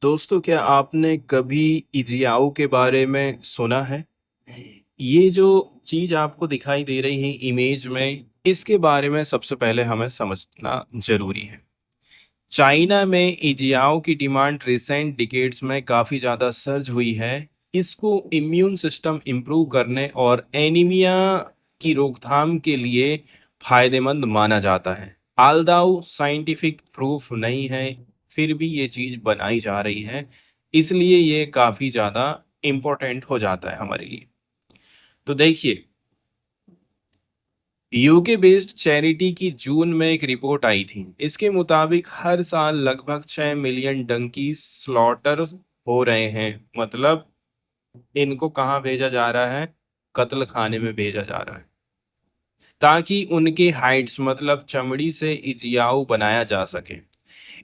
दोस्तों, क्या आपने कभी इजियाओ के बारे में सुना है? ये जो चीज़ आपको दिखाई दे रही है इमेज में, इसके बारे में सबसे पहले हमें समझना ज़रूरी है। चाइना में इजियाओ की डिमांड रिसेंट डिकेड्स में काफ़ी ज़्यादा सर्ज हुई है। इसको इम्यून सिस्टम इम्प्रूव करने और एनीमिया की रोकथाम के लिए फायदेमंद माना जाता है। आल्दाउ साइंटिफिक प्रूफ नहीं है, फिर भी ये चीज़ बनाई जा रही है, इसलिए ये काफ़ी ज़्यादा इम्पोर्टेंट हो जाता है हमारे लिए। तो देखिए, यूके बेस्ड चैरिटी की जून में एक रिपोर्ट आई थी। इसके मुताबिक हर साल लगभग 6 मिलियन डंकी स्लॉटर हो रहे हैं। मतलब इनको कहाँ भेजा जा रहा है? कत्ल खाने में भेजा जा रहा है, ताकि उनके हाइड्स मतलब चमड़ी से इजियाओ बनाया जा सके।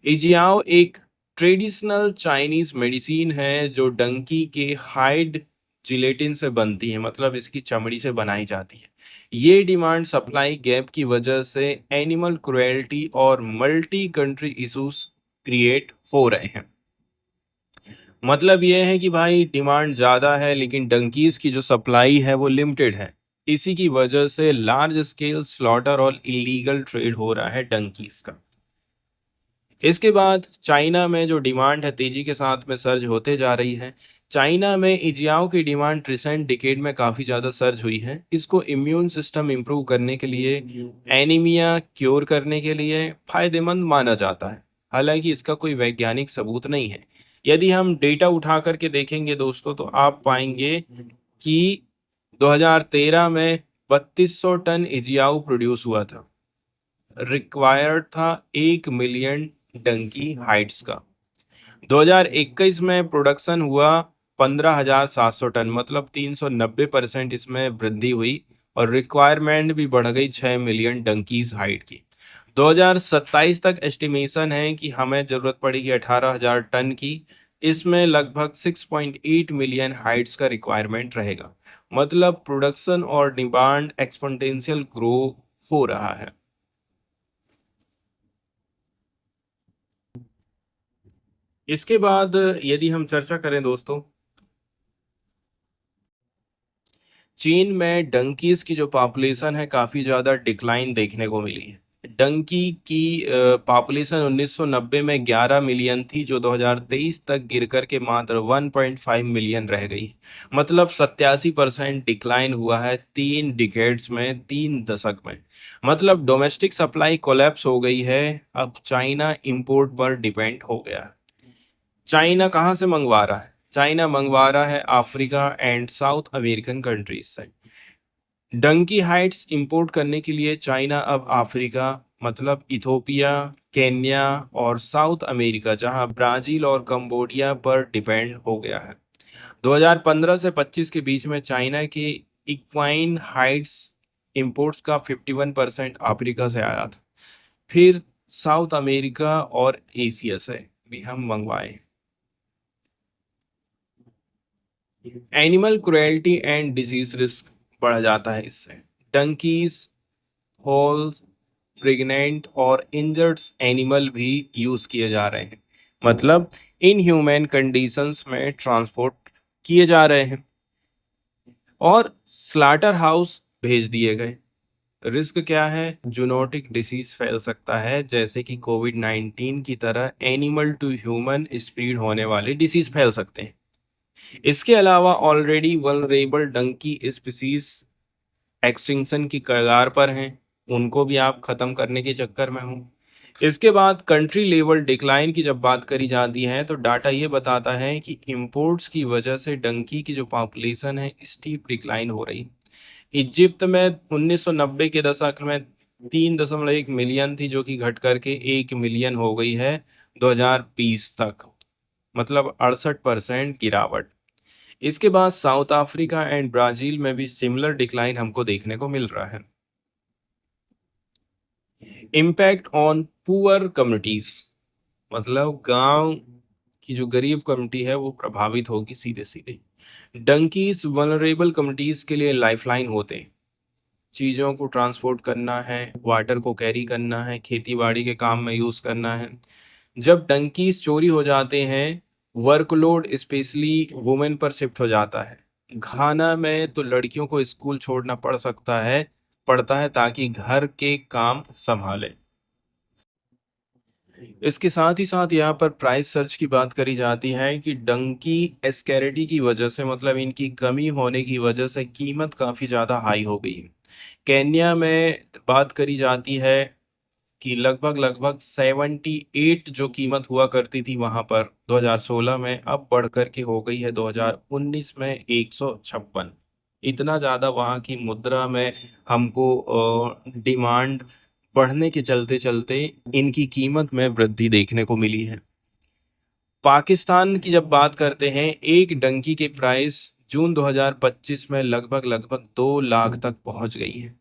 इजियाओ एक ट्रेडिशनल चाइनीज मेडिसिन है जो डंकी के हाइड जिलेटिन से बनती है, मतलब इसकी चमड़ी से बनाई जाती है। ये डिमांड सप्लाई गैप की वजह से एनिमल क्रुएल्टी और मल्टी कंट्री इश्यूज क्रिएट हो रहे हैं। मतलब ये है कि भाई डिमांड ज़्यादा है लेकिन डंकीज की जो सप्लाई है वो लिमिटेड है। इसी की वजह से लार्ज स्केल स्लॉटर और इलीगल ट्रेड हो रहा है डंकीज का। इसके बाद चाइना में जो डिमांड है तेजी के साथ में सर्ज होते जा रही है। चाइना में इजियाओ की डिमांड रिसेंट डिकेड में काफ़ी ज़्यादा सर्ज हुई है। इसको इम्यून सिस्टम इम्प्रूव करने के लिए, एनीमिया क्योर करने के लिए फायदेमंद माना जाता है। हालांकि इसका कोई वैज्ञानिक सबूत नहीं है। यदि हम डेटा उठा करके देखेंगे दोस्तों, तो आप पाएंगे कि 2013 में 3200 टन इजियाओ प्रोड्यूस हुआ था। रिक्वायर्ड था 1 मिलियन डंकी हाइट्स का। 2021 में प्रोडक्शन हुआ 15,700 टन, मतलब 390% इसमें वृद्धि हुई और रिक्वायरमेंट भी बढ़ गई 6 मिलियन डंकीज हाइट की। 2027 तक एस्टिमेशन है कि हमें ज़रूरत पड़ेगी 18,000 टन की। इसमें लगभग 6.8 मिलियन हाइट्स का रिक्वायरमेंट रहेगा। मतलब प्रोडक्शन और डिमांड एक्सपोनेंशियल ग्रो हो रहा है। इसके बाद यदि हम चर्चा करें दोस्तों, चीन में डंकीज की जो पॉपुलेशन है काफ़ी ज़्यादा डिक्लाइन देखने को मिली है। डंकी की पॉपुलेशन 1990 में 11 मिलियन थी, जो 2023 तक गिर कर के मात्र 1.5 मिलियन रह गई। मतलब 87% डिक्लाइन हुआ है 3 डिकेड्स में, 3 दशक में। मतलब डोमेस्टिक सप्लाई कोलैप्स हो गई है। अब चाइना इंपोर्ट पर डिपेंड हो गया है। चाइना कहाँ से मंगवा रहा है? चाइना मंगवा रहा है Africa and south American countries से। डंकी हाइट्स इंपोर्ट करने के लिए चाइना अब अफ्रीका, मतलब इथोपिया, केन्या और साउथ अमेरिका, जहां ब्राजील और कंबोडिया पर डिपेंड हो गया है। 2015 से 25 के बीच में चाइना के इक्वाइन हाइट्स इंपोर्ट्स का 51% अफ्रीका से आया था। फिर साउथ अमेरिका और एशिया से भी हम मंगवाए। Animal cruelty and disease risk बढ़ जाता है इससे। डंकीज, होल्स, प्रेग्नेंट और इंजर्ड एनिमल भी यूज किए जा रहे हैं। मतलब इन ह्यूमन कंडीशंस में ट्रांसपोर्ट किए जा रहे हैं और स्लाटर हाउस भेज दिए गए। रिस्क क्या है? जूनोटिक डिसीज फैल सकता है, जैसे कि कोविड-19 की तरह एनिमल टू ह्यूमन स्प्रेड होने वाले डिसीज फैल सकते हैं। इसके अलावा already vulnerable donkey species extinction की कगार पर हैं, उनको भी आप खत्म करने के चक्कर में हो। इसके बाद कंट्री लेवल डिक्लाइन की जब बात करी जाती है, तो डाटा ये बताता है कि इंपोर्ट्स की वजह से डंकी की जो पॉपुलेशन है स्टीप डिक्लाइन हो रही। इजिप्ट में 1990 के दशक में 3.1 मिलियन थी, जो कि घट करके 1 मिलियन हो गई है 2020 तक। मतलब 68% गिरावट। इसके बाद साउथ अफ्रीका एंड ब्राजील में भी सिमिलर डिक्लाइन हमको देखने को मिल रहा है। इम्पैक्ट ऑन पुअर कम्युनिटीज, मतलब गांव की जो गरीब कम्युनिटी है वो प्रभावित होगी सीधे सीधे। डंकीज वनरेबल कम्युनिटीज के लिए लाइफलाइन होते हैं। चीज़ों को ट्रांसपोर्ट करना है, वाटर को कैरी करना है, खेती बाड़ी के काम में यूज़ करना है। जब डंकीज चोरी हो जाते हैं वर्कलोड स्पेशली वुमेन पर शिफ्ट हो जाता है। घाना में तो लड़कियों को स्कूल छोड़ना पड़ता है ताकि घर के काम संभाले। इसके साथ ही साथ यहाँ पर प्राइस सर्च की बात करी जाती है कि डंकी एस्कैरिटी की वजह से, मतलब इनकी कमी होने की वजह से कीमत काफ़ी ज़्यादा हाई हो गई है। केन्या में बात करी जाती है कि लगभग लगभग 78 जो कीमत हुआ करती थी वहां पर 2016 में, अब बढ़ कर के हो गई है 2019 में 156। इतना ज़्यादा वहाँ की मुद्रा में हमको डिमांड बढ़ने के चलते चलते इनकी कीमत में वृद्धि देखने को मिली है। पाकिस्तान की जब बात करते हैं, एक डंकी के प्राइस जून 2025 में लगभग लगभग 2 लाख तक पहुंच गई है।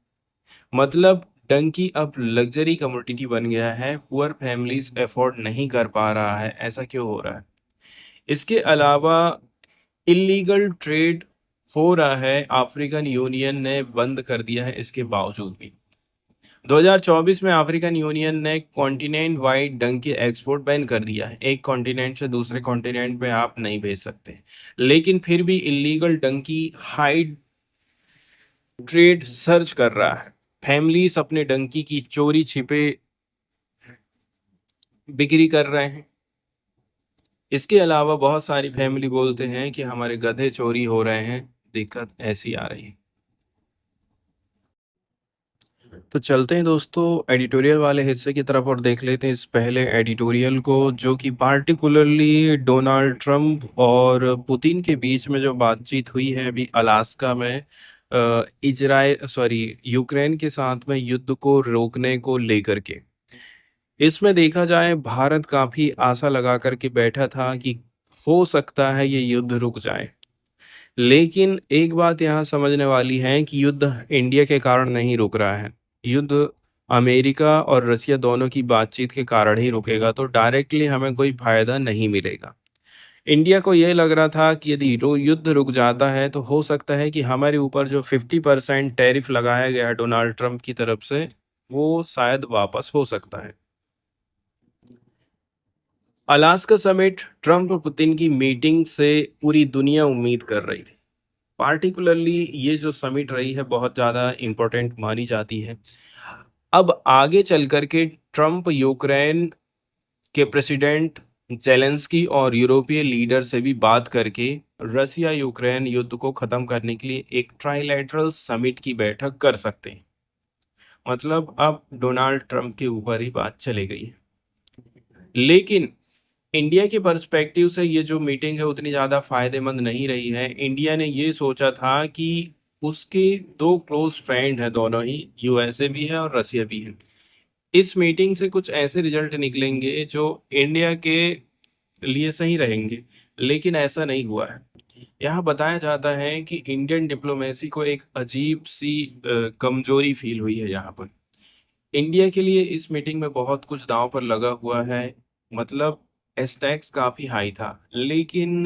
मतलब डंकी अब लग्जरी कमोडिटी बन गया है, पुअर फैमिलीज अफोर्ड नहीं कर पा रहा है। ऐसा क्यों हो रहा है? इसके अलावा इलीगल ट्रेड हो रहा है, अफ्रीकन यूनियन ने बंद कर दिया है इसके बावजूद भी। 2024 में अफ्रीकन यूनियन ने continent wide donkey export ban कर दिया है। एक कॉन्टिनेंट से दूसरे कॉन्टिनेंट में आप नहीं भेज सकते, लेकिन फिर भी illegal donkey high trade search कर रहा है। फैमिलीज अपने डंकी की चोरी छिपे बिक्री कर रहे हैं। इसके अलावा बहुत सारी फैमिली बोलते हैं कि हमारे गधे चोरी हो रहे हैं। दिक्कत ऐसी आ रही है। तो चलते हैं दोस्तों एडिटोरियल वाले हिस्से की तरफ और देख लेते हैं इस पहले एडिटोरियल को, जो कि पार्टिकुलरली डोनाल्ड ट्रंप और पुतिन के बीच में जो बातचीत हुई है अभी अलास्का में, इजराइल सॉरी यूक्रेन के साथ में युद्ध को रोकने को लेकर के। इसमें देखा जाए, भारत काफी आशा लगा करके बैठा था कि हो सकता है ये युद्ध रुक जाए। लेकिन एक बात यहाँ समझने वाली है कि युद्ध इंडिया के कारण नहीं रुक रहा है। युद्ध अमेरिका और रसिया दोनों की बातचीत के कारण ही रुकेगा, तो डायरेक्टली हमें कोई फायदा नहीं मिलेगा। इंडिया को यह लग रहा था कि यदि युद्ध रुक जाता है तो हो सकता है कि हमारे ऊपर जो 50% टैरिफ लगाया गया है डोनाल्ड ट्रंप की तरफ से, वो शायद वापस हो सकता है। अलास्का समिट, ट्रंप और पुतिन की मीटिंग से पूरी दुनिया उम्मीद कर रही थी। पार्टिकुलरली ये जो समिट रही है बहुत ज़्यादा इम्पोर्टेंट मानी जाती है। अब आगे चल कर के ट्रंप यूक्रेन के प्रेसिडेंट जेलेंस्की और यूरोपीय लीडर से भी बात करके रसिया यूक्रेन युद्ध को ख़त्म करने के लिए एक ट्राइलैटरल समिट की बैठक कर सकते हैं। मतलब अब डोनाल्ड ट्रंप के ऊपर ही बात चले गई है। लेकिन इंडिया के पर्सपेक्टिव से ये जो मीटिंग है उतनी ज़्यादा फायदेमंद नहीं रही है। इंडिया ने ये सोचा था कि उसके दो क्लोज फ्रेंड हैं, दोनों ही यूएसए भी है और रसिया भी है। इस मीटिंग से कुछ ऐसे रिजल्ट निकलेंगे जो इंडिया के लिए सही रहेंगे, लेकिन ऐसा नहीं हुआ है। यहाँ बताया जाता है कि इंडियन डिप्लोमेसी को एक अजीब सी कमजोरी फील हुई है यहाँ पर। इंडिया के लिए इस मीटिंग में बहुत कुछ दांव पर लगा हुआ है। मतलब स्टैक्स काफ़ी हाई था, लेकिन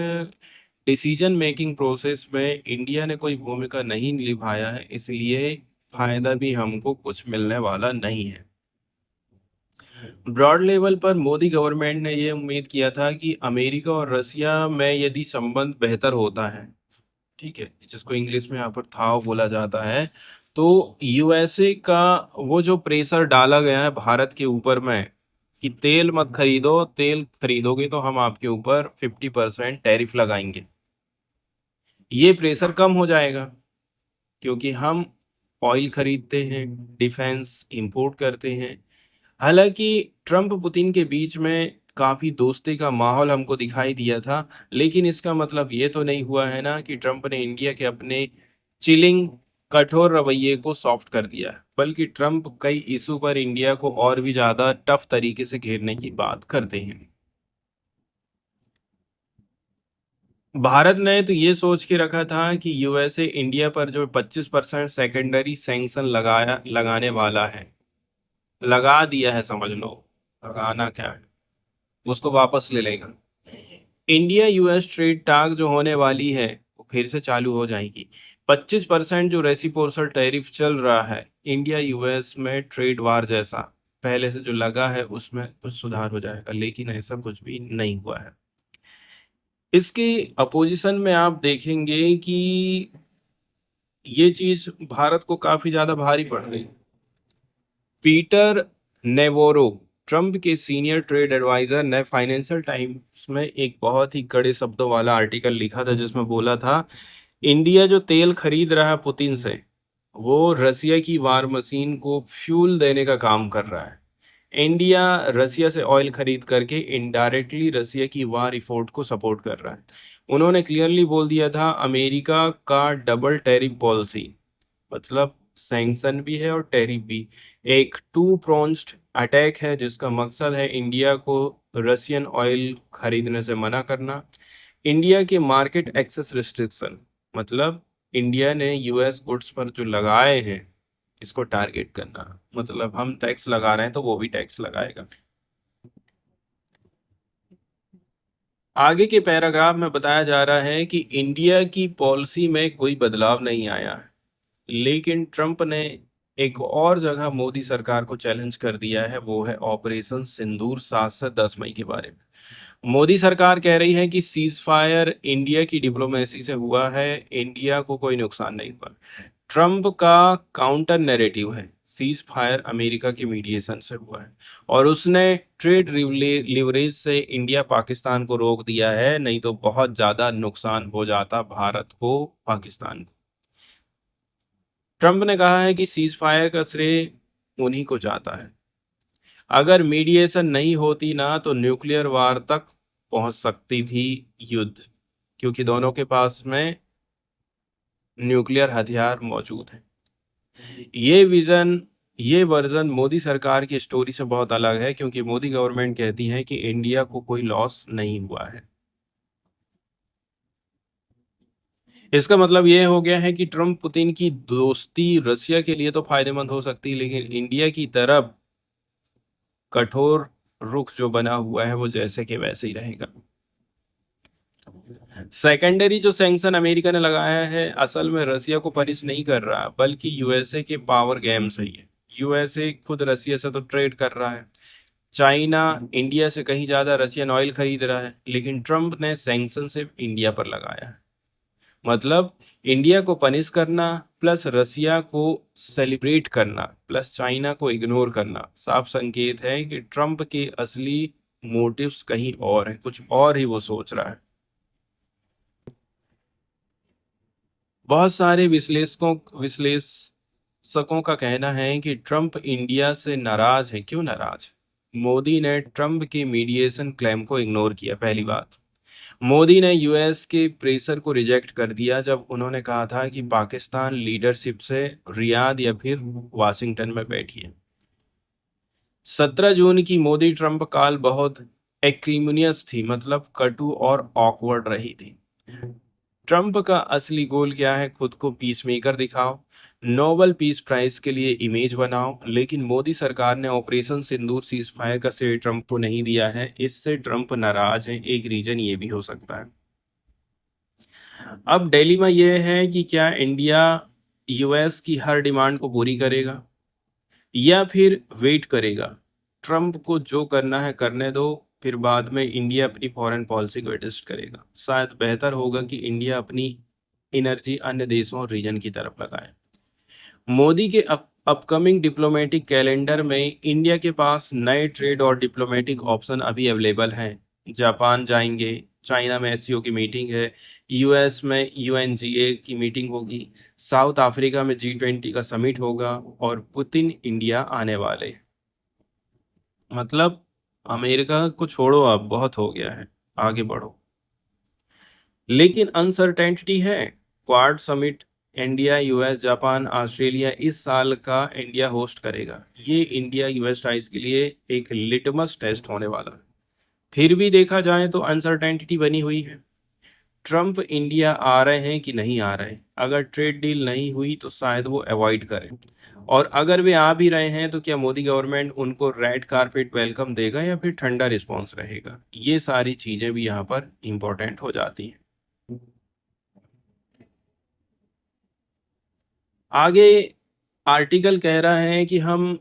डिसीजन मेकिंग प्रोसेस में इंडिया ने कोई भूमिका नहीं निभाया है, इसलिए फायदा भी हमको कुछ मिलने वाला नहीं है। ब्रॉड लेवल पर मोदी गवर्नमेंट ने ये उम्मीद किया था कि अमेरिका और रसिया में यदि संबंध बेहतर होता है, ठीक है, जिसको इंग्लिश में यहाँ पर थाव बोला जाता है, तो यूएसए का वो जो प्रेशर डाला गया है भारत के ऊपर में कि तेल मत खरीदो, तेल खरीदोगे तो हम आपके ऊपर 50% टैरिफ लगाएंगे, ये प्रेशर कम हो जाएगा। क्योंकि हम ऑयल खरीदते हैं, डिफेंस इंपोर्ट करते हैं। हालांकि ट्रंप पुतिन के बीच में काफ़ी दोस्ती का माहौल हमको दिखाई दिया था, लेकिन इसका मतलब ये तो नहीं हुआ है ना कि ट्रंप ने इंडिया के अपने चिलिंग कठोर रवैये को सॉफ्ट कर दिया है, बल्कि ट्रंप कई इशू पर इंडिया को और भी ज़्यादा टफ तरीके से घेरने की बात करते हैं। भारत ने तो ये सोच के रखा था कि यूएसए इंडिया पर जो 25% सेकेंडरी सैंक्शन लगाने वाला है, लगा दिया है समझ लो, लगाना क्या है, उसको वापस ले लेगा। इंडिया यूएस ट्रेड टाग जो होने वाली है वो फिर से चालू हो जाएगी। 25% जो रेसिप्रोकल टैरिफ चल रहा है इंडिया यूएस में, ट्रेड वार जैसा पहले से जो लगा है उसमें कुछ सुधार हो जाएगा, लेकिन ऐसा कुछ भी नहीं हुआ है। इसके अपोजिशन में आप देखेंगे कि ये चीज भारत को काफी ज्यादा भारी पड़ रही है। पीटर नेवोरो, ट्रंप के सीनियर ट्रेड एडवाइजर, ने फाइनेंशियल टाइम्स में एक बहुत ही कड़े शब्दों वाला आर्टिकल लिखा था जिसमें बोला था, इंडिया जो तेल खरीद रहा है पुतिन से, वो रसिया की वार मशीन को फ्यूल देने का काम कर रहा है। इंडिया रसिया से ऑयल खरीद करके इनडायरेक्टली रसिया की वार इफोर्ट को सपोर्ट कर रहा है। उन्होंने क्लियरली बोल दिया था अमेरिका का डबल टैरिफ पॉलिसी, मतलब सैंक्शन भी है और टैरिफ भी, एक टू प्रोन्स्ड अटैक है जिसका मकसद है इंडिया को रशियन ऑयल खरीदने से मना करना। इंडिया के मार्केट एक्सेस रिस्ट्रिक्शन, मतलब इंडिया ने यूएस गुड्स पर जो लगाए हैं इसको टारगेट करना, मतलब हम टैक्स लगा रहे हैं तो वो भी टैक्स लगाएगा। आगे के पैराग्राफ में बताया जा रहा है कि इंडिया की पॉलिसी में कोई बदलाव नहीं आया है, लेकिन ट्रंप ने एक और जगह मोदी सरकार को चैलेंज कर दिया है, वो है ऑपरेशन सिंदूर 7 से 10 मई के बारे में। मोदी सरकार कह रही है कि सीज फायर इंडिया की डिप्लोमेसी से हुआ है, इंडिया को कोई नुकसान नहीं हुआ। ट्रंप का काउंटर नैरेटिव है सीज फायर अमेरिका के मीडिएशन से हुआ है और उसने ट्रेड लिवरेज से इंडिया पाकिस्तान को रोक दिया है, नहीं तो बहुत ज्यादा नुकसान हो जाता भारत को, पाकिस्तान को। ट्रंप ने कहा है कि सीज फायर का श्रेय उन्हीं को जाता है। अगर मीडिएशन नहीं होती ना तो न्यूक्लियर वार तक पहुंच सकती थी युद्ध, क्योंकि दोनों के पास में न्यूक्लियर हथियार मौजूद हैं। ये वर्जन मोदी सरकार की स्टोरी से बहुत अलग है, क्योंकि मोदी गवर्नमेंट कहती है कि इंडिया को कोई लॉस नहीं हुआ है। इसका मतलब ये हो गया है कि ट्रंप पुतिन की दोस्ती रसिया के लिए तो फायदेमंद हो सकती है, लेकिन इंडिया की तरफ कठोर रुख जो बना हुआ है वो जैसे कि वैसे ही रहेगा। सेकेंडरी जो सैंक्शन अमेरिका ने लगाया है असल में रसिया को पनिश नहीं कर रहा, बल्कि यूएसए के पावर गेम से ही है। यूएसए खुद रसिया से तो ट्रेड कर रहा है, चाइना इंडिया से कहीं ज्यादा रशियन ऑयल खरीद रहा है, लेकिन ट्रंप ने सैंक्शन सिर्फ इंडिया पर लगाया है। मतलब इंडिया को पनिश करना प्लस रसिया को सेलिब्रेट करना प्लस चाइना को इग्नोर करना साफ संकेत है कि ट्रंप के असली मोटिव्स कहीं और है, कुछ और ही वो सोच रहा है। बहुत सारे विश्लेषकों का कहना है कि ट्रंप इंडिया से नाराज है। क्यों नाराज? मोदी ने ट्रंप के मीडिएशन क्लेम को इग्नोर किया। पहली बात, मोदी ने यूएस के प्रेशर को रिजेक्ट कर दिया जब उन्होंने कहा था कि पाकिस्तान लीडरशिप से रियाद या फिर वाशिंगटन में बैठिए। 17 जून की मोदी ट्रंप कॉल बहुत एक्रीमुनियस थी, मतलब कटु और ऑकवर्ड रही थी। ट्रंप का असली गोल क्या है? खुद को पीस मेकर दिखाओ, नोबेल पीस प्राइज के लिए इमेज बनाओ, लेकिन मोदी सरकार ने ऑपरेशन सिंदूर सीज फायर का श्रेय ट्रंप को नहीं दिया है। इससे ट्रंप नाराज है। एक रीजन ये भी हो सकता है। अब दिलेमा यह है कि क्या इंडिया यूएस की हर डिमांड को पूरी करेगा या फिर वेट करेगा। ट्रंप को जो करना है करने दो, फिर बाद में इंडिया अपनी फॉरेन पॉलिसी को एडजस्ट करेगा। शायद बेहतर होगा कि इंडिया अपनी एनर्जी अन्य देशों और रीजन की तरफ लगाए। मोदी के अपकमिंग डिप्लोमेटिक कैलेंडर में इंडिया के पास नए ट्रेड और डिप्लोमेटिक ऑप्शन अभी अवेलेबल हैं। जापान जाएंगे, चाइना में एससीओ की मीटिंग है, यूएस में यूएनजीए की मीटिंग होगी, साउथ अफ्रीका में G20 का समिट होगा और पुतिन इंडिया आने वाले हैं। मतलब अमेरिका को छोड़ो, अब बहुत हो गया है, आगे बढ़ो। लेकिन अनसर्टेनिटी है। Quad summit India US Japan Australia इस साल का इंडिया होस्ट करेगा। ये इंडिया यूएस टाइज के लिए एक लिटमस टेस्ट होने वाला है। फिर भी देखा जाए तो अनसर्टेनिटी बनी हुई है। ट्रंप इंडिया आ रहे हैं कि नहीं आ रहे? अगर ट्रेड डील नहीं हुई तो शायद वो अवॉइड करें, और अगर वे आ भी रहे हैं तो क्या मोदी गवर्नमेंट उनको रेड कारपेट वेलकम देगा या फिर ठंडा रिस्पॉन्स रहेगा? ये सारी चीजें भी यहाँ पर इंपॉर्टेंट हो जाती हैं। आगे आर्टिकल कह रहा है कि हम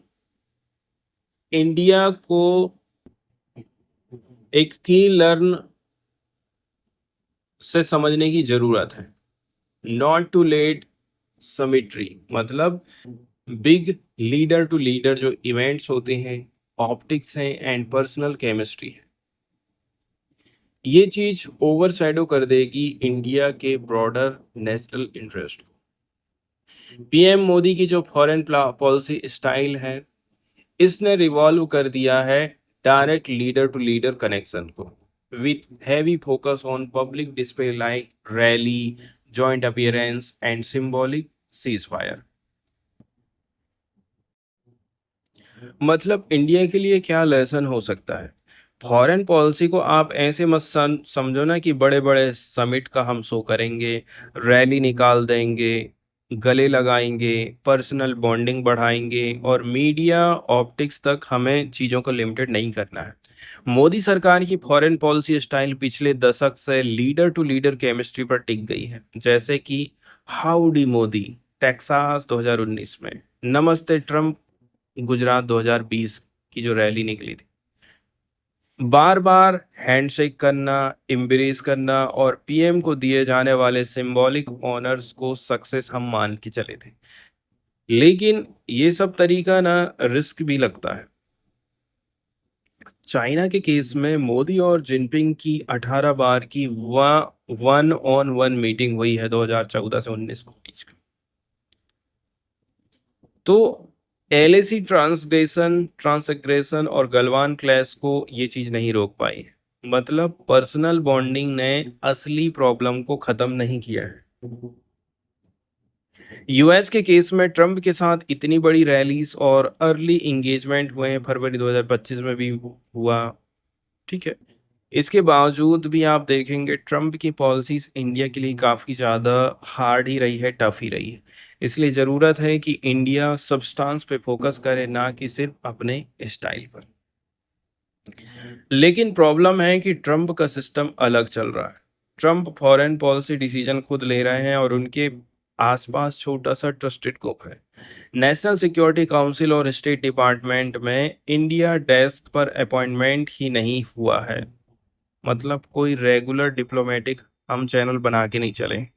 इंडिया को एक की लर्न से समझने की जरूरत है। नॉट टू लेट समिट्री मतलब बिग लीडर टू लीडर जो इवेंट्स होते हैं, ऑप्टिक्स हैं एंड पर्सनल केमिस्ट्री है, ये चीज ओवरशैडो कर देगी इंडिया के ब्रॉडर नेशनल इंटरेस्ट को। पीएम मोदी की जो फॉरेन पॉलिसी स्टाइल है, इसने रिवॉल्व कर दिया है direct leader to leader connection को, with heavy focus on public display like rally, joint appearance and symbolic ceasefire. मतलब इंडिया के लिए क्या लेसन हो सकता है? फॉरेन पॉलिसी को आप ऐसे मत समझो ना कि बड़े बड़े समिट का हम शो करेंगे, रैली निकाल देंगे, गले लगाएंगे, पर्सनल बॉन्डिंग बढ़ाएंगे और मीडिया ऑप्टिक्स तक हमें चीज़ों को लिमिटेड नहीं करना है। मोदी सरकार की फॉरेन पॉलिसी स्टाइल पिछले दशक से लीडर टू लीडर केमिस्ट्री पर टिक गई है, जैसे कि हाउडी मोदी टेक्सास 2019 में, नमस्ते ट्रम्प गुजरात 2020 की जो रैली निकली थी, बार बार हैंडशेक करना, एम्ब्रेस करना और पीएम को दिए जाने वाले सिंबॉलिक ऑनर्स को सक्सेस हम मान के चले थे। लेकिन ये सब तरीका ना रिस्क भी लगता है। चाइना के केस में मोदी और जिनपिंग की 18 बार की वन ऑन वन मीटिंग हुई है 2014 से 19 के बीच में। तो एलएसी ट्रांसग्रेशन और गलवान क्लैश को ये चीज नहीं रोक पाई है। मतलब पर्सनल बॉन्डिंग ने असली प्रॉब्लम को खत्म नहीं किया है। यूएस के केस में ट्रंप के साथ इतनी बड़ी रैलीज और अर्ली इंगेजमेंट हुए हैं, फरवरी 2025 में भी हुआ, ठीक है। इसके बावजूद भी आप देखेंगे ट्रंप की पॉलिसीज इंडिया के लिए काफ़ी ज़्यादा हार्ड ही रही है, टफ ही रही है। इसलिए ज़रूरत है कि इंडिया सब्सटेंस पे फोकस करे, ना कि सिर्फ अपने स्टाइल पर। लेकिन प्रॉब्लम है कि ट्रंप का सिस्टम अलग चल रहा है। ट्रंप फॉरेन पॉलिसी डिसीजन खुद ले रहे हैं और उनके आसपास छोटा सा ट्रस्टेड ग्रुप है। नेशनल सिक्योरिटी काउंसिल और स्टेट डिपार्टमेंट में इंडिया डेस्क पर अपॉइंटमेंट ही नहीं हुआ है। मतलब कोई रेगुलर डिप्लोमेटिक हम चैनल बना के नहीं चले।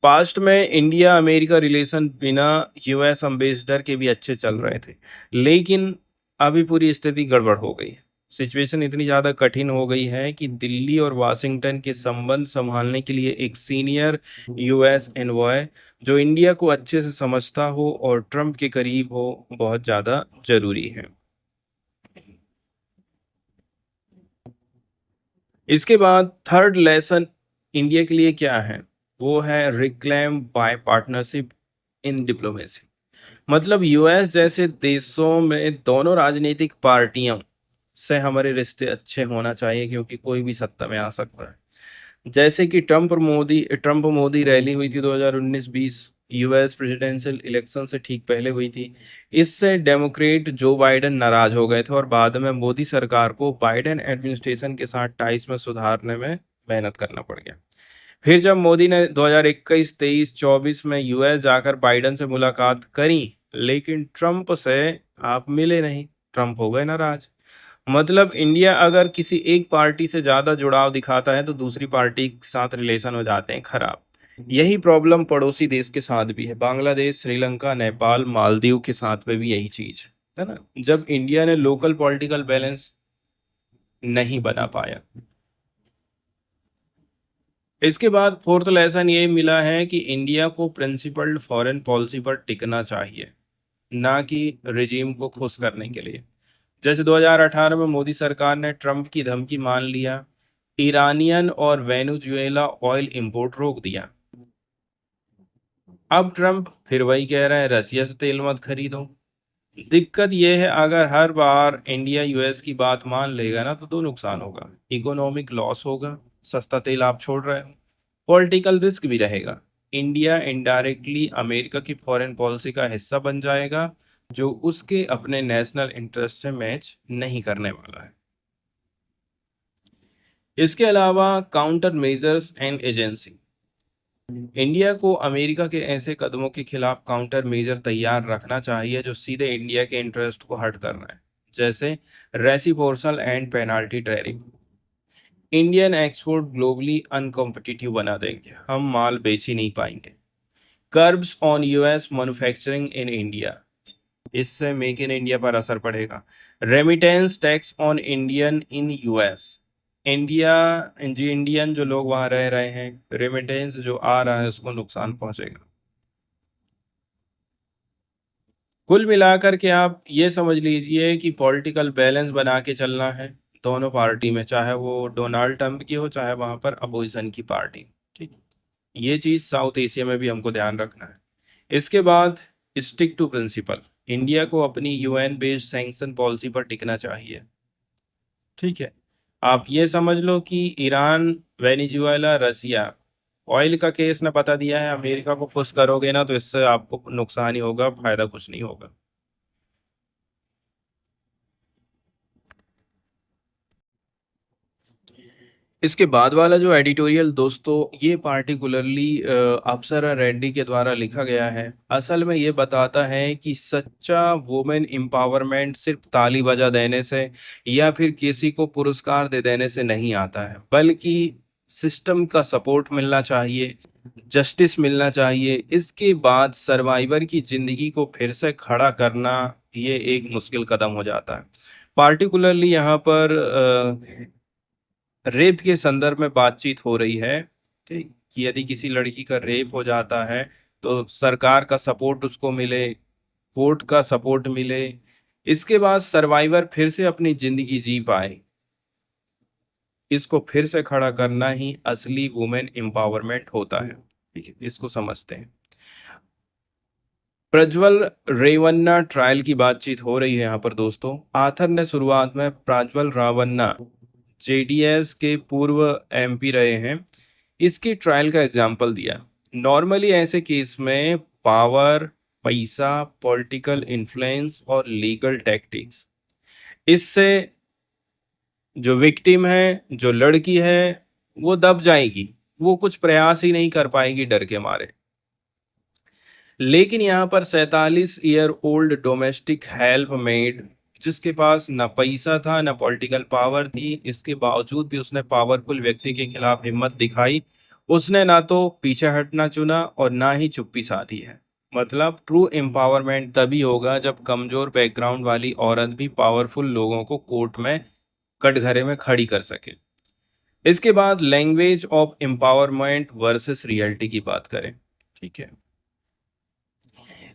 पास्ट में इंडिया अमेरिका रिलेशन बिना यूएस एम्बेसडर के भी अच्छे चल रहे थे, लेकिन अभी पूरी स्थिति गड़बड़ हो गई है। सिचुएशन इतनी ज़्यादा कठिन हो गई है कि दिल्ली और वाशिंगटन के संबंध संभालने के लिए एक सीनियर यूएस एनवॉय जो इंडिया को अच्छे से समझता हो और ट्रंप के करीब हो बहुत ज़्यादा जरूरी है। इसके बाद थर्ड लेसन इंडिया के लिए क्या है? वो है reclaim bye partnership in diplomacy. मतलब यूएस जैसे देशों में दोनों राजनीतिक पार्टियों से हमारे रिश्ते अच्छे होना चाहिए, क्योंकि कोई भी सत्ता में आ सकता है। जैसे कि ट्रंप मोदी रैली हुई थी 2019-20 यूएस प्रेसिडेंशियल इलेक्शन से ठीक पहले हुई थी। इससे डेमोक्रेट जो बाइडेन नाराज हो गए थे और बाद में मोदी सरकार को बाइडेन एडमिनिस्ट्रेशन के साथ टाइस में सुधारने में मेहनत करना पड़ गया। फिर जब मोदी ने 2021, 23, 24 में यूएस जाकर बाइडेन से मुलाकात करी, लेकिन ट्रंप से आप मिले नहीं, ट्रंप हो गए नाराज। मतलब इंडिया अगर किसी एक पार्टी से ज्यादा जुड़ाव दिखाता है तो दूसरी पार्टी के साथ रिलेशन हो जाते हैं खराब। यही प्रॉब्लम पड़ोसी देश के साथ भी है, बांग्लादेश, श्रीलंका, नेपाल, मालदीव के साथ में भी यही चीज है ना, जब इंडिया ने लोकल पॉलिटिकल बैलेंस नहीं बना पाया। इसके बाद फोर्थ लेसन ये मिला है कि इंडिया को प्रिंसिपल्ड फॉरेन पॉलिसी पर टिकना चाहिए, ना कि रिजीम को खुश करने के लिए। जैसे 2018 में मोदी सरकार ने ट्रंप की धमकी मान लिया, ईरानियन और वेनेजुएला ऑयल इंपोर्ट रोक दिया। अब ट्रंप फिर वही कह रहे हैं रसिया से तेल मत खरीदो। दिक्कत यह है अगर हर बार इंडिया यूएस की बात मान लेगा ना तो दो नुकसान होगा, इकोनॉमिक लॉस होगा, सस्ता तेल आप छोड़ रहे हो, पॉलिटिकल रिस्क भी रहेगा। इंडिया इनडायरेक्टली अमेरिका की फॉरेन पॉलिसी का हिस्सा बन जाएगा, जो उसके अपने नेशनल इंटरेस्ट से मैच नहीं करने वाला है। इसके अलावा counter measures and agency, India को अमेरिका के ऐसे कदमों के खिलाफ काउंटर मेजर तैयार रखना चाहिए जो सीधे इंडिया के इंटरेस्ट को हर्ट कर रहे हैं, जैसे reciprocal and penalty tariff. Indian export globally uncompetitive बना देंगे, हम माल बेच ही नहीं पाएंगे। Curbs on US manufacturing in India, इससे मेक इन इंडिया पर असर पड़ेगा। Remittance tax on Indian in US, India Indian जो लोग वहां रह रहे हैं, रेमिटेंस जो आ रहा है उसको नुकसान पहुंचेगा। कुल मिलाकर के आप ये समझ लीजिए कि पॉलिटिकल बैलेंस बना के चलना है दोनों पार्टी में, चाहे वो डोनाल्ड ट्रंप की हो चाहे वहां पर अपोजिशन की पार्टी। ठीक, ये चीज साउथ एशिया में भी हमको ध्यान रखना है। इसके बाद स्टिक टू प्रिंसिपल, इंडिया को अपनी यूएन बेस्ड सैंक्शन पॉलिसी पर टिकना चाहिए। ठीक है, आप ये समझ लो कि ईरान, वेनेजुएला, रसिया, ऑयल का केस ने बता दिया है, अमेरिका को पुश करोगे ना तो इससे आपको नुकसान ही होगा, फायदा कुछ नहीं होगा। इसके बाद वाला जो एडिटोरियल दोस्तों, ये पार्टिकुलरली अप्सरा रेड्डी के द्वारा लिखा गया है। असल में ये बताता है कि सच्चा वुमेन एम्पावरमेंट सिर्फ ताली बजा देने से या फिर किसी को पुरस्कार दे देने से नहीं आता है, बल्कि सिस्टम का सपोर्ट मिलना चाहिए, जस्टिस मिलना चाहिए। इसके बाद सर्वाइवर की जिंदगी को फिर से खड़ा करना ये एक मुश्किल कदम हो जाता है। पार्टिकुलरली यहाँ पर रेप के संदर्भ में बातचीत हो रही है। ठीक, कि यदि किसी लड़की का रेप हो जाता है तो सरकार का सपोर्ट उसको मिले, कोर्ट का सपोर्ट मिले, इसके बाद सर्वाइवर फिर से अपनी जिंदगी जी पाए। इसको फिर से खड़ा करना ही असली वुमेन एम्पावरमेंट होता है। ठीक है, इसको समझते हैं। प्रज्वल रेवन्ना ट्रायल की बातचीत हो रही है यहाँ पर दोस्तों। आथर ने शुरुआत में प्रज्वल रावन्ना जेडीएस के पूर्व एमपी रहे हैं, इसकी ट्रायल का एग्जाम्पल दिया। नॉर्मली ऐसे केस में पावर, पैसा, पॉलिटिकल इन्फ्लुएंस और लीगल टैक्टिक्स, इससे जो विक्टिम है, जो लड़की है, वो दब जाएगी, वो कुछ प्रयास ही नहीं कर पाएगी डर के मारे। लेकिन यहाँ पर 47 year old domestic help made, जिसके पास ना पैसा था ना पॉलिटिकल पावर थी, इसके बावजूद भी उसने पावरफुल व्यक्ति के खिलाफ हिम्मत दिखाई। उसने ना तो पीछे हटना चुना और ना ही चुप्पी साधी है। मतलब ट्रू एम्पावरमेंट तभी होगा जब कमजोर बैकग्राउंड वाली औरत भी पावरफुल लोगों को कोर्ट में कटघरे में खड़ी कर सके। इसके बाद language of empowerment versus reality की बात करें। ठीक है,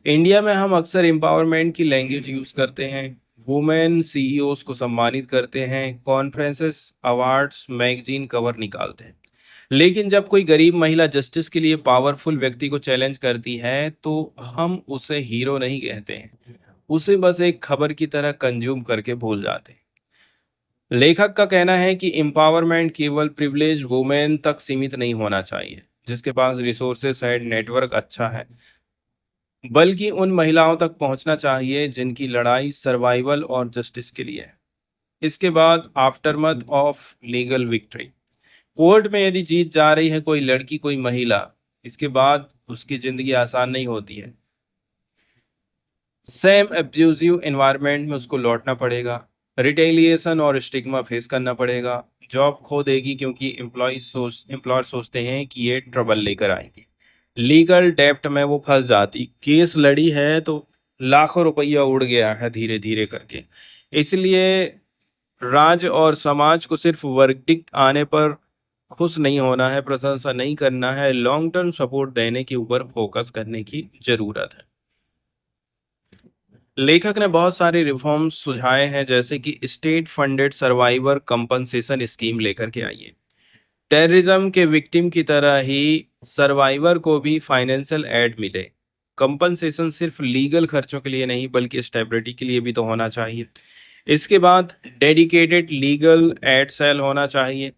इंडिया में हम अक्सर एम्पावरमेंट की लैंग्वेज यूज करते हैं, वुमेन सीईओज को सम्मानित करते हैं, कॉन्फ्रेंसेस, अवार्ड्स, मैगजीन कवर निकालते हैं। लेकिन जब कोई गरीब महिला जस्टिस के लिए पावरफुल व्यक्ति को चैलेंज करती है तो हम उसे हीरो नहीं कहते हैं, उसे बस एक खबर की तरह कंज्यूम करके भूल जाते हैं। लेखक का कहना है कि एम्पावरमेंट केवल प्रिविलेज वुमेन तक सीमित नहीं होना चाहिए जिसके पास रिसोर्सेस है, नेटवर्क अच्छा है, बल्कि उन महिलाओं तक पहुंचना चाहिए जिनकी लड़ाई सर्वाइवल और जस्टिस के लिए है। इसके बाद आफ्टरमथ ऑफ लीगल विक्ट्री, कोर्ट में यदि जीत जा रही है कोई लड़की, कोई महिला, इसके बाद उसकी जिंदगी आसान नहीं होती है। सेम एब्यूजिव एनवायरनमेंट में उसको लौटना पड़ेगा, रिटेलिएशन और स्टिग्मा फेस करना पड़ेगा, जॉब खो देगी क्योंकि एम्प्लॉयर सोचते हैं कि ये ट्रबल लेकर आएंगे, लीगल डेप्ट में वो फंस जाती, केस लड़ी है तो लाखों रुपया उड़ गया है धीरे धीरे करके। इसलिए राज्य और समाज को सिर्फ वर्डिक्ट आने पर खुश नहीं होना है, प्रशंसा नहीं करना है, लॉन्ग टर्म सपोर्ट देने के ऊपर फोकस करने की जरूरत है। लेखक ने बहुत सारे रिफॉर्म्स सुझाए हैं, जैसे कि state funded survivor compensation scheme लेकर के आइए। टेररिज्म के विक्टिम की तरह ही सर्वाइवर को भी फाइनेंशियल एड मिले। कंपनसेशन सिर्फ लीगल खर्चों के लिए नहीं बल्कि स्टेबिलिटी के लिए भी तो होना चाहिए। इसके बाद डेडिकेटेड लीगल एड सेल होना चाहिए।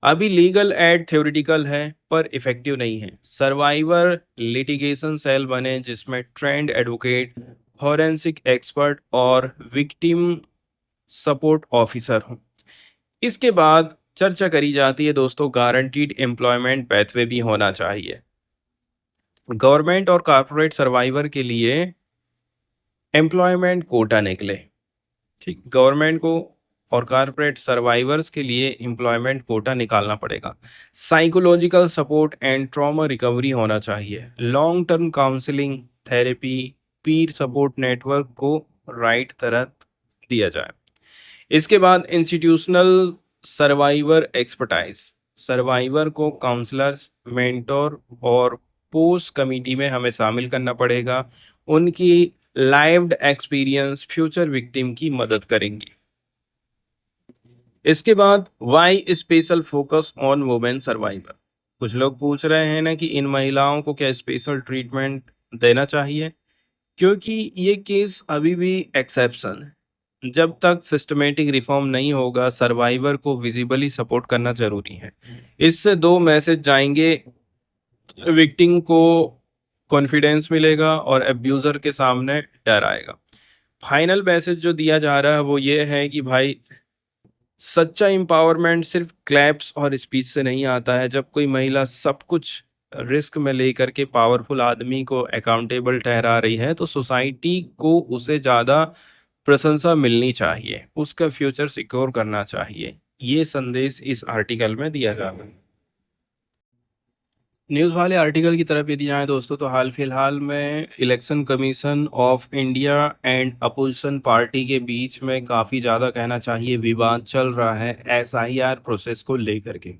अभी लीगल एड थ्योरेटिकल है पर इफेक्टिव नहीं है। सर्वाइवर लिटिगेशन सेल बने जिसमें ट्रेंड एडवोकेट, फॉरेंसिक एक्सपर्ट और विक्टिम सपोर्ट ऑफिसर हों। इसके बाद चर्चा करी जाती है दोस्तों, गारंटीड एम्प्लॉयमेंट पैथवे भी होना चाहिए। गवर्नमेंट और कॉर्पोरेट सर्वाइवर के लिए एम्प्लॉयमेंट कोटा निकले। ठीक, गवर्नमेंट को और कारपोरेट सर्वाइवर्स के लिए एम्प्लॉयमेंट कोटा निकालना पड़ेगा। Psychological support and trauma recovery होना चाहिए। लॉन्ग टर्म काउंसलिंग, थेरेपी, पीर सपोर्ट नेटवर्क को राइट तरह दिया जाए। इसके बाद इंस्टीट्यूशनल सर्वाइवर एक्सपर्टाइज, सर्वाइवर को काउंसलर्स, मेंटोर और पोस्ट कमिटी में हमें शामिल करना पड़ेगा। उनकी लाइव्ड एक्सपीरियंस फ्यूचर विक्टिम की मदद करेंगी। इसके बाद why special focus on women survivor. कुछ लोग पूछ रहे हैं ना कि इन महिलाओं को क्या स्पेशल ट्रीटमेंट देना चाहिए, क्योंकि ये केस अभी भी एक्सेप्शन है। जब तक सिस्टमेटिक रिफॉर्म नहीं होगा, सर्वाइवर को विजिबली सपोर्ट करना जरूरी है। इससे दो मैसेज जाएंगे, विक्टिम को कॉन्फिडेंस मिलेगा और अब्यूजर के सामने डर आएगा। फाइनल मैसेज जो दिया जा रहा है वो ये है कि भाई, सच्चा एम्पावरमेंट सिर्फ क्लैप्स और स्पीच से नहीं आता है। जब कोई महिला सब कुछ रिस्क में लेकर के पावरफुल आदमी को अकाउंटेबल ठहरा रही है, तो सोसाइटी को उसे ज़्यादा प्रशंसा मिलनी चाहिए, उसका फ्यूचर सिक्योर करना चाहिए। ये संदेश इस आर्टिकल में दिया जा रहा है। न्यूज़ वाले आर्टिकल की तरफ यदि जाएं दोस्तों, तो हाल फिलहाल में election commission of India and opposition party के बीच में काफ़ी ज़्यादा कहना चाहिए विवाद चल रहा है एसआईआर प्रोसेस को लेकर के।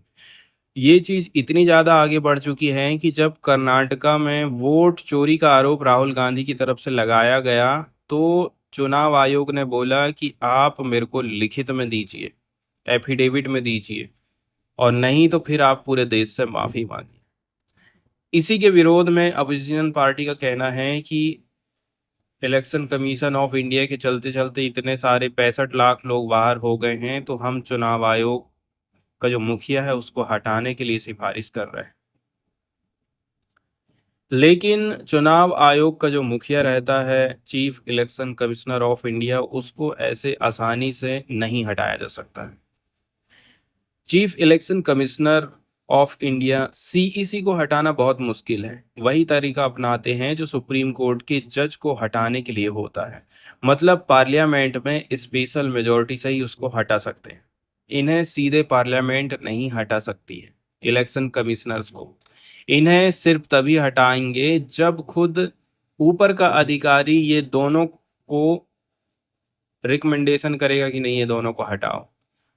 ये चीज़ इतनी ज़्यादा आगे बढ़ चुकी है कि जब कर्नाटका में वोट चोरी का आरोप राहुल गांधी की तरफ से लगाया गया, तो चुनाव आयोग ने बोला कि आप मेरे को लिखित में दीजिए, एफिडेविट में दीजिए, और नहीं तो फिर आप पूरे देश से माफ़ी मांगिए। इसी के विरोध में अपोजिशन पार्टी का कहना है कि इलेक्शन कमीशन ऑफ इंडिया के चलते चलते इतने सारे 65 लाख लोग बाहर हो गए हैं, तो हम चुनाव आयोग का जो मुखिया है उसको हटाने के लिए सिफारिश कर रहे हैं। लेकिन चुनाव आयोग का जो मुखिया रहता है, chief election commissioner of India, उसको ऐसे आसानी से नहीं हटाया जा सकता है। Chief election commissioner of India CEC को हटाना बहुत मुश्किल है। वही तरीका अपनाते हैं जो सुप्रीम कोर्ट के जज को हटाने के लिए होता है, मतलब पार्लियामेंट में स्पेशल मेजोरिटी से ही उसको हटा सकते हैं। इन्हें सीधे पार्लियामेंट नहीं हटा सकती है इलेक्शन कमिश्नर्स को। इन्हें सिर्फ तभी हटाएंगे जब खुद ऊपर का अधिकारी ये दोनों को रिकमेंडेशन करेगा कि नहीं, ये दोनों को हटाओ।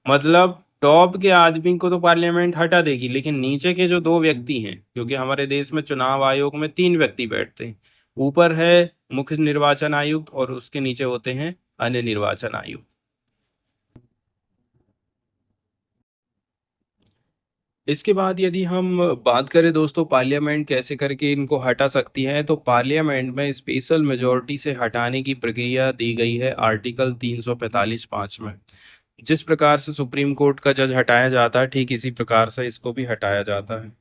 मतलब टॉप के आदमी को तो पार्लियामेंट हटा देगी, लेकिन नीचे के जो दो व्यक्ति हैं, क्योंकि हमारे देश में चुनाव आयोग में 3 व्यक्ति बैठते हैं। ऊपर है मुख्य निर्वाचन आयुक्त और उसके नीचे होते हैं अन्य निर्वाचन आयुक्त। इसके बाद यदि हम बात करें दोस्तों, पार्लियामेंट कैसे करके इनको हटा सकती है, तो पार्लियामेंट में स्पेशल मेजोरिटी से हटाने की प्रक्रिया दी गई है आर्टिकल 345(5) में। जिस प्रकार से सुप्रीम कोर्ट का जज हटाया जाता है, ठीक इसी प्रकार से इसको भी हटाया जाता है।